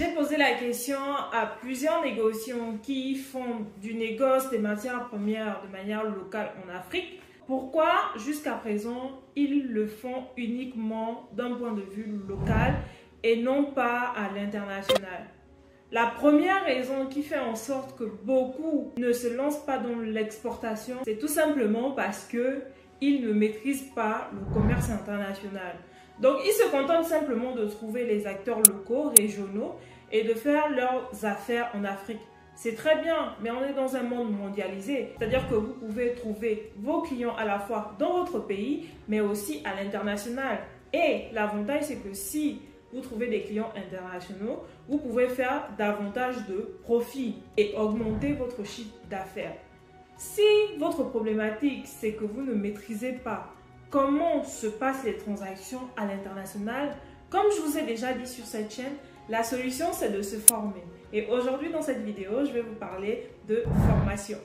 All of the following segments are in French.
J'ai posé la question à plusieurs négociants qui font du négoce des matières premières de manière locale en Afrique. Pourquoi jusqu'à présent ils le font uniquement d'un point de vue local et non pas à l'international? La première raison qui fait en sorte que beaucoup ne se lancent pas dans l'exportation, c'est tout simplement parce qu'ils ne maîtrisent pas le commerce international. Donc, ils se contentent simplement de trouver les acteurs locaux, régionaux et de faire leurs affaires en Afrique. C'est très bien, mais on est dans un monde mondialisé. C'est-à-dire que vous pouvez trouver vos clients à la fois dans votre pays, mais aussi à l'international. Et l'avantage, c'est que si vous trouvez des clients internationaux, vous pouvez faire davantage de profit et augmenter votre chiffre d'affaires. Si votre problématique, c'est que vous ne maîtrisez pas comment se passent les transactions à l'international, comme je vous ai déjà dit sur cette chaîne, la solution c'est de se former. Et aujourd'hui dans cette vidéo, je vais vous parler de formation.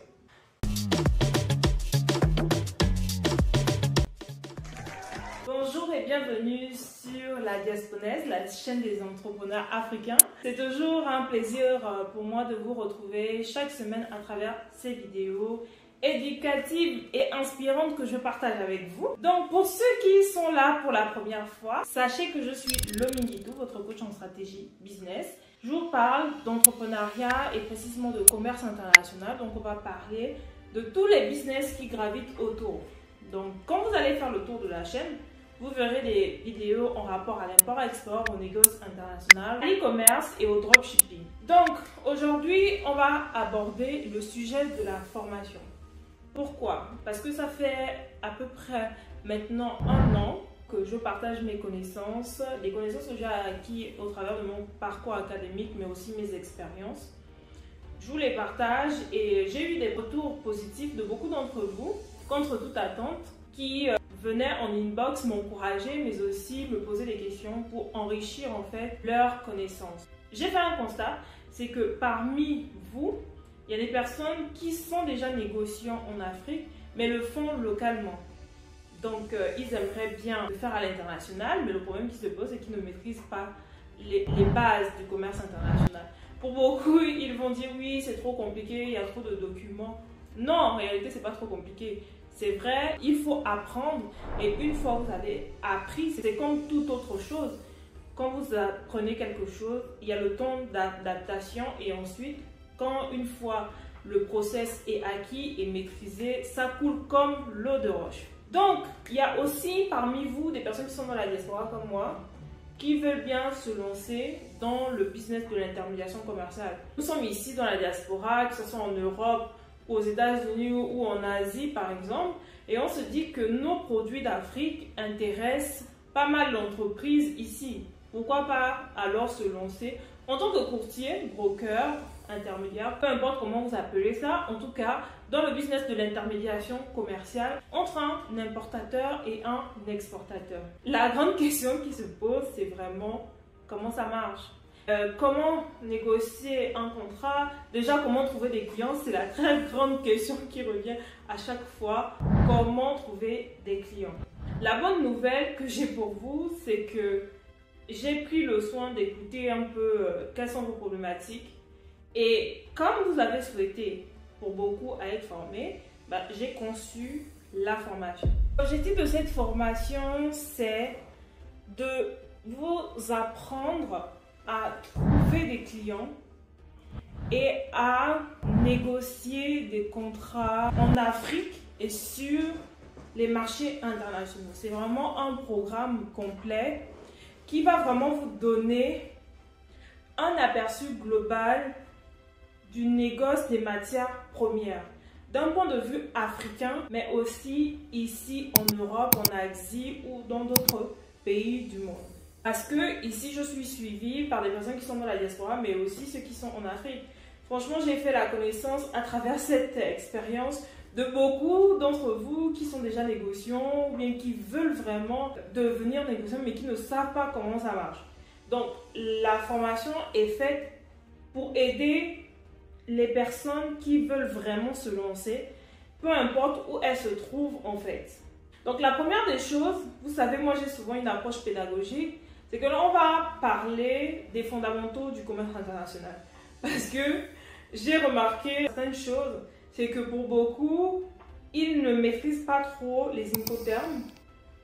Bonjour et bienvenue sur La Diasponaise, la chaîne des entrepreneurs africains. C'est toujours un plaisir pour moi de vous retrouver chaque semaine à travers ces vidéos éducatives et inspirantes que je partage avec vous. Donc pour ceux qui sont là pour la première fois, sachez que je suis Lomi Guidou, votre coach en stratégie business. Je vous parle d'entrepreneuriat et précisément de commerce international. Donc on va parler de tous les business qui gravitent autour. Donc quand vous allez faire le tour de la chaîne, vous verrez des vidéos en rapport à l'import-export, au négoce international, à l'e-commerce et au dropshipping. Donc aujourd'hui, on va aborder le sujet de la formation. Pourquoi? Parce que ça fait à peu près maintenant 1 an que je partage mes connaissances, les connaissances que j'ai acquises au travers de mon parcours académique, mais aussi mes expériences. Je vous les partage et j'ai eu des retours positifs de beaucoup d'entre vous, contre toute attente, qui venaient en inbox m'encourager, mais aussi me poser des questions pour enrichir en fait leurs connaissances. J'ai fait un constat, c'est que parmi vous, il y a des personnes qui sont déjà négociants en Afrique, mais le font localement. Donc, ils aimeraient bien le faire à l'international, mais le problème qui se pose, c'est qu'ils ne maîtrisent pas les bases du commerce international. Pour beaucoup, ils vont dire oui, c'est trop compliqué, il y a trop de documents. Non, en réalité, c'est pas trop compliqué. C'est vrai, il faut apprendre et une fois que vous avez appris, c'est comme toute autre chose. Quand vous apprenez quelque chose, il y a le temps d'adaptation et ensuite, quand une fois le process est acquis et maîtrisé, ça coule comme l'eau de roche. Donc, il y a aussi parmi vous des personnes qui sont dans la diaspora comme moi, qui veulent bien se lancer dans le business de l'intermédiation commerciale. Nous sommes ici dans la diaspora, que ce soit en Europe, aux États-Unis ou en Asie par exemple, et on se dit que nos produits d'Afrique intéressent pas mal d'entreprises ici. Pourquoi pas alors se lancer en tant que courtier, broker, intermédiaire, peu importe comment vous appelez ça, en tout cas dans le business de l'intermédiation commerciale entre un importateur et un exportateur. La grande question qui se pose, c'est vraiment comment ça marche. Comment négocier un contrat? Déjà, comment trouver des clients? C'est la très grande question qui revient à chaque fois. Comment trouver des clients? La bonne nouvelle que j'ai pour vous, c'est que j'ai pris le soin d'écouter un peu quelles sont vos problématiques. Et comme vous avez souhaité, pour beaucoup, à être formé, j'ai conçu la formation. L'objectif de cette formation, c'est de vous apprendre à trouver des clients et à négocier des contrats en Afrique et sur les marchés internationaux. C'est vraiment un programme complet qui va vraiment vous donner un aperçu global du négoce des matières premières d'un point de vue africain, mais aussi ici en Europe, en Asie ou dans d'autres pays du monde. Parce que ici, je suis suivie par des personnes qui sont dans la diaspora, mais aussi ceux qui sont en Afrique. Franchement, j'ai fait la connaissance à travers cette expérience de beaucoup d'entre vous qui sont déjà négociants ou bien qui veulent vraiment devenir négociants, mais qui ne savent pas comment ça marche. Donc, la formation est faite pour aider les personnes qui veulent vraiment se lancer, peu importe où elles se trouvent en fait. Donc, la première des choses, vous savez, moi j'ai souvent une approche pédagogique. c'est que là, on va parler des fondamentaux du commerce international. Parce que j'ai remarqué certaines choses, c'est que pour beaucoup, ils ne maîtrisent pas trop les incoterms.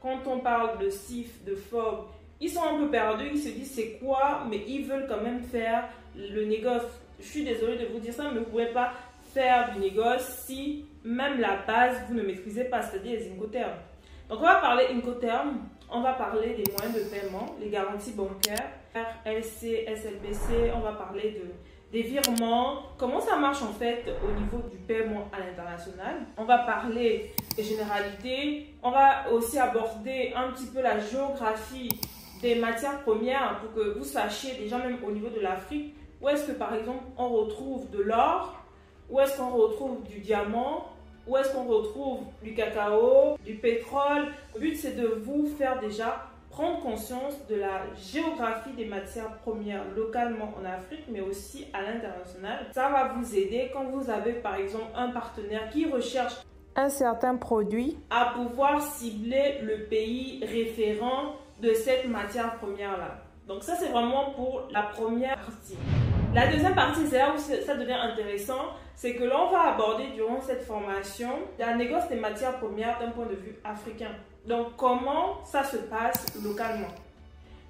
Quand on parle de CIF, de FOB, ils sont un peu perdus, ils se disent c'est quoi, mais ils veulent quand même faire le négoce. Je suis désolée de vous dire ça, mais vous ne pouvez pas faire du négoce si même la base, vous ne maîtrisez pas, c'est-à-dire les incoterms. Donc on va parler incoterms, on va parler des moyens de paiement, les garanties bancaires, LC, SLBC, on va parler des virements, comment ça marche en fait au niveau du paiement à l'international. On va parler des généralités, on va aussi aborder un petit peu la géographie des matières premières pour que vous sachiez déjà même au niveau de l'Afrique où est-ce que par exemple on retrouve de l'or, où est-ce qu'on retrouve du diamant, où est-ce qu'on retrouve du cacao, du pétrole. Le but c'est de vous faire déjà prendre conscience de la géographie des matières premières localement en Afrique, mais aussi à l'international. Ça va vous aider quand vous avez par exemple un partenaire qui recherche un certain produit à pouvoir cibler le pays référent de cette matière première-là. Donc ça, c'est vraiment pour la première partie. La deuxième partie, c'est là où ça devient intéressant, c'est que l'on va aborder durant cette formation la négoce des matières premières d'un point de vue africain. Donc, comment ça se passe localement.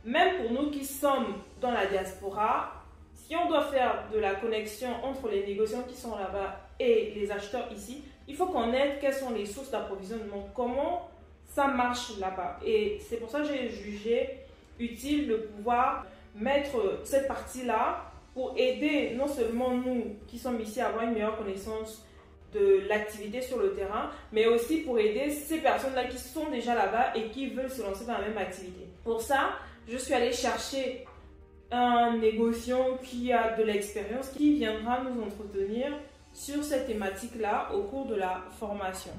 Même pour nous qui sommes dans la diaspora, si on doit faire de la connexion entre les négociants qui sont là-bas et les acheteurs ici, il faut connaître quelles sont les sources d'approvisionnement, comment ça marche là-bas. Et c'est pour ça que j'ai jugé utile de pouvoir mettre cette partie-là pour aider non seulement nous qui sommes ici à avoir une meilleure connaissance de l'activité sur le terrain, mais aussi pour aider ces personnes-là qui sont déjà là-bas et qui veulent se lancer dans la même activité. Pour ça, je suis allée chercher un négociant qui a de l'expérience, qui viendra nous entretenir sur cette thématique-là au cours de la formation.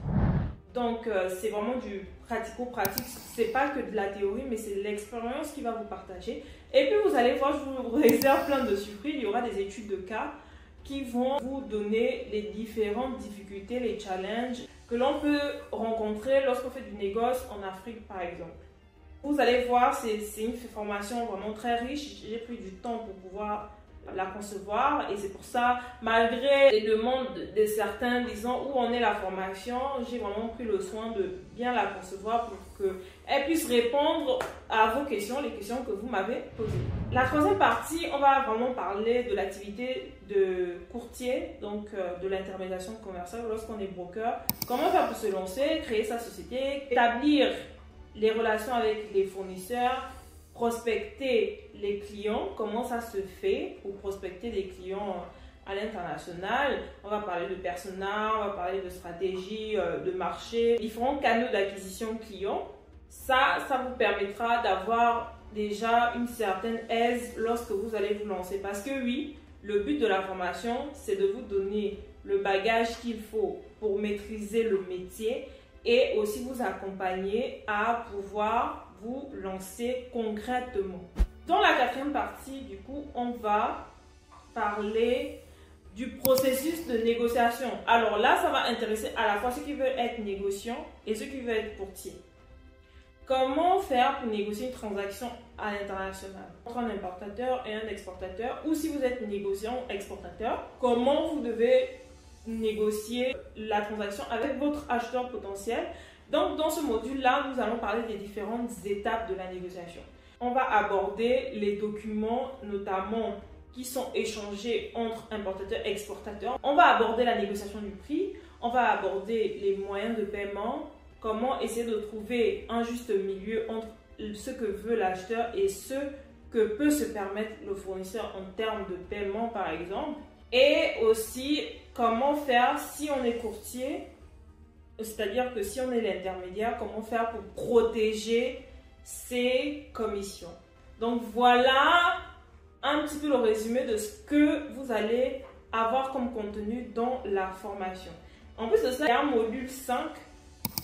Donc, c'est vraiment du pratico-pratique. C'est pas que de la théorie, mais c'est l'expérience qui va vous partager. Et puis, vous allez voir, je vous réserve plein de surprises. Il y aura des études de cas qui vont vous donner les différentes difficultés, les challenges que l'on peut rencontrer lorsqu'on fait du négoce en Afrique, par exemple. Vous allez voir, c'est une formation vraiment très riche. J'ai pris du temps pour pouvoir la concevoir et c'est pour ça, malgré les demandes de certains disant où en est la formation, j'ai vraiment pris le soin de bien la concevoir pour qu'elle puisse répondre à vos questions, les questions que vous m'avez posées. La troisième partie, on va vraiment parler de l'activité de courtier, donc de l'intermédiation commerciale lorsqu'on est broker. Comment faire pour se lancer, créer sa société, établir les relations avec les fournisseurs, prospecter les clients, comment ça se fait pour prospecter des clients à l'international. On va parler de persona, on va parler de stratégie, de marché, différents canaux d'acquisition clients. Ça vous permettra d'avoir déjà une certaine aise lorsque vous allez vous lancer. Parce que oui, le but de la formation, c'est de vous donner le bagage qu'il faut pour maîtriser le métier et aussi vous accompagner à pouvoir vous lancer concrètement. Dans la quatrième partie, du coup, on va parler du processus de négociation. Alors là, ça va intéresser à la fois ceux qui veulent être négociants et ceux qui veulent être courtiers. Comment faire pour négocier une transaction à l'international entre un importateur et un exportateur, ou si vous êtes négociant ou exportateur, comment vous devez négocier la transaction avec votre acheteur potentiel. Donc, dans ce module-là, nous allons parler des différentes étapes de la négociation. On va aborder les documents, notamment qui sont échangés entre importateurs et exportateurs. On va aborder la négociation du prix. On va aborder les moyens de paiement, comment essayer de trouver un juste milieu entre ce que veut l'acheteur et ce que peut se permettre le fournisseur en termes de paiement, par exemple. Et aussi, comment faire si on est courtier, c'est-à-dire que si on est l'intermédiaire, comment faire pour protéger ses commissions. Donc voilà un petit peu le résumé de ce que vous allez avoir comme contenu dans la formation. En plus de ça, il y a un module 5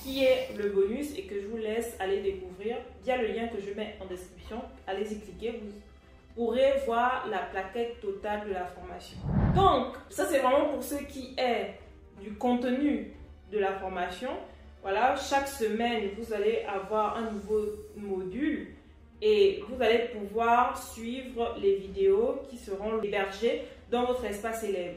qui est le bonus et que je vous laisse aller découvrir via le lien que je mets en description. Allez-y cliquer, vous pourrez voir la plaquette totale de la formation. Donc, ça c'est vraiment pour ce qui est du contenu de la formation. Voilà, chaque semaine, vous allez avoir un nouveau module et vous allez pouvoir suivre les vidéos qui seront hébergées dans votre espace élève.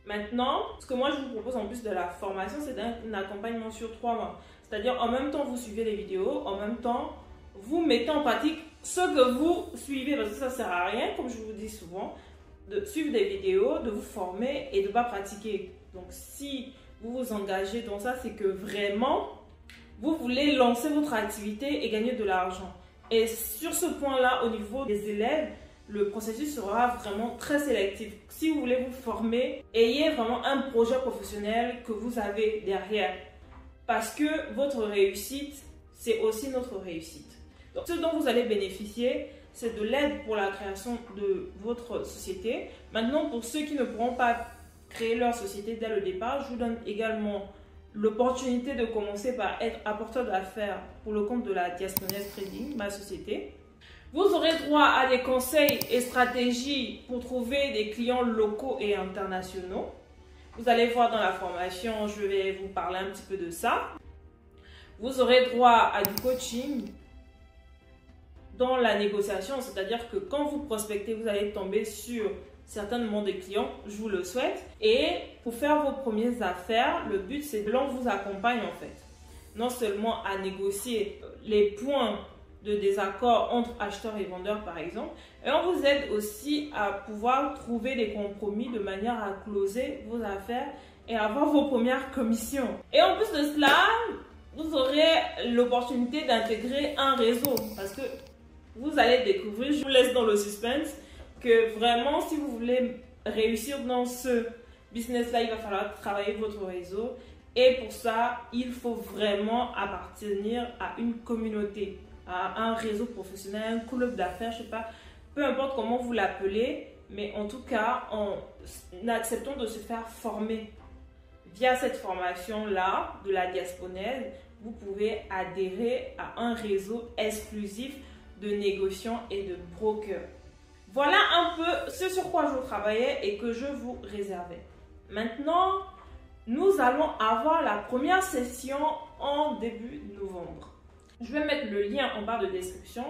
Maintenant, ce que moi je vous propose en plus de la formation, c'est un accompagnement sur 3 mois. C'est-à-dire en même temps vous suivez les vidéos, en même temps vous mettez en pratique ce que vous suivez, parce que ça ne sert à rien, comme je vous dis souvent, de suivre des vidéos, de vous former et de ne pas pratiquer. Donc si vous vous engagez dans ça, c'est que vraiment vous voulez lancer votre activité et gagner de l'argent. Et sur ce point-là, au niveau des élèves, le processus sera vraiment très sélectif. Si vous voulez vous former, ayez vraiment un projet professionnel que vous avez derrière. Parce que votre réussite, c'est aussi notre réussite. Donc, ce dont vous allez bénéficier, c'est de l'aide pour la création de votre société. Maintenant, pour ceux qui ne pourront pas créer leur société dès le départ, je vous donne également l'opportunité de commencer par être apporteur d'affaires pour le compte de la Diaspones Trading, ma société. Vous aurez droit à des conseils et stratégies pour trouver des clients locaux et internationaux. Vous allez voir dans la formation, je vais vous parler un petit peu de ça. Vous aurez droit à du coaching dans la négociation, c'est-à-dire que quand vous prospectez, vous allez tomber sur certainement des clients, je vous le souhaite. Et pour faire vos premières affaires, le but c'est que l'on vous accompagne en fait. Non seulement à négocier les points de désaccord entre acheteurs et vendeurs par exemple, et on vous aide aussi à pouvoir trouver des compromis de manière à closer vos affaires et avoir vos premières commissions. Et en plus de cela, vous aurez l'opportunité d'intégrer un réseau parce que vous allez découvrir, je vous laisse dans le suspense, que vraiment si vous voulez réussir dans ce business-là, il va falloir travailler votre réseau. Et pour ça, il faut vraiment appartenir à une communauté, à un réseau professionnel, un club d'affaires, je sais pas, peu importe comment vous l'appelez, mais en tout cas, en acceptant de se faire former via cette formation-là de la Diaspones, vous pouvez adhérer à un réseau exclusif de négociants et de brokers. Voilà un peu ce sur quoi je travaillais et que je vous réservais. Maintenant, nous allons avoir la première session en début novembre. Je vais mettre le lien en barre de description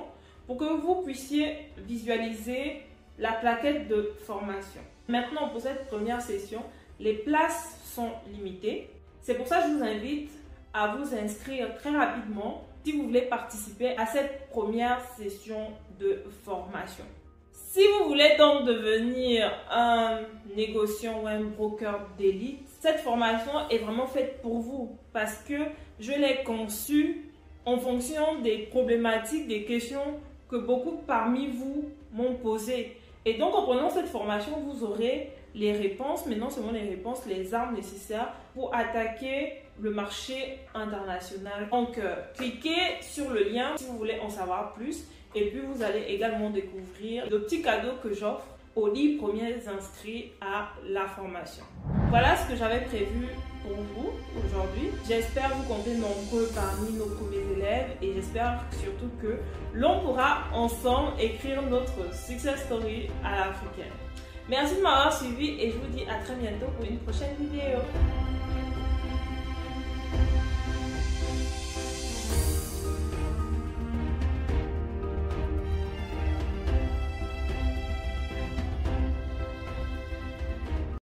pour que vous puissiez visualiser la plaquette de formation. Maintenant, pour cette première session, les places sont limitées. C'est pour ça que je vous invite à vous inscrire très rapidement si vous voulez participer à cette première session de formation. Si vous voulez donc devenir un négociant ou un broker d'élite, cette formation est vraiment faite pour vous parce que je l'ai conçue en fonction des problématiques, des questions que beaucoup parmi vous m'ont posées. Et donc en prenant cette formation, vous aurez les réponses, mais non seulement les réponses, les armes nécessaires pour attaquer le marché international. Donc cliquez sur le lien si vous voulez en savoir plus. Et puis vous allez également découvrir le petit cadeau que j'offre aux 10 premiers inscrits à la formation. Voilà ce que j'avais prévu pour vous aujourd'hui. J'espère vous compter nombreux parmi nos premiers élèves et j'espère surtout que l'on pourra ensemble écrire notre success story à l'africaine. Merci de m'avoir suivi et je vous dis à très bientôt pour une prochaine vidéo.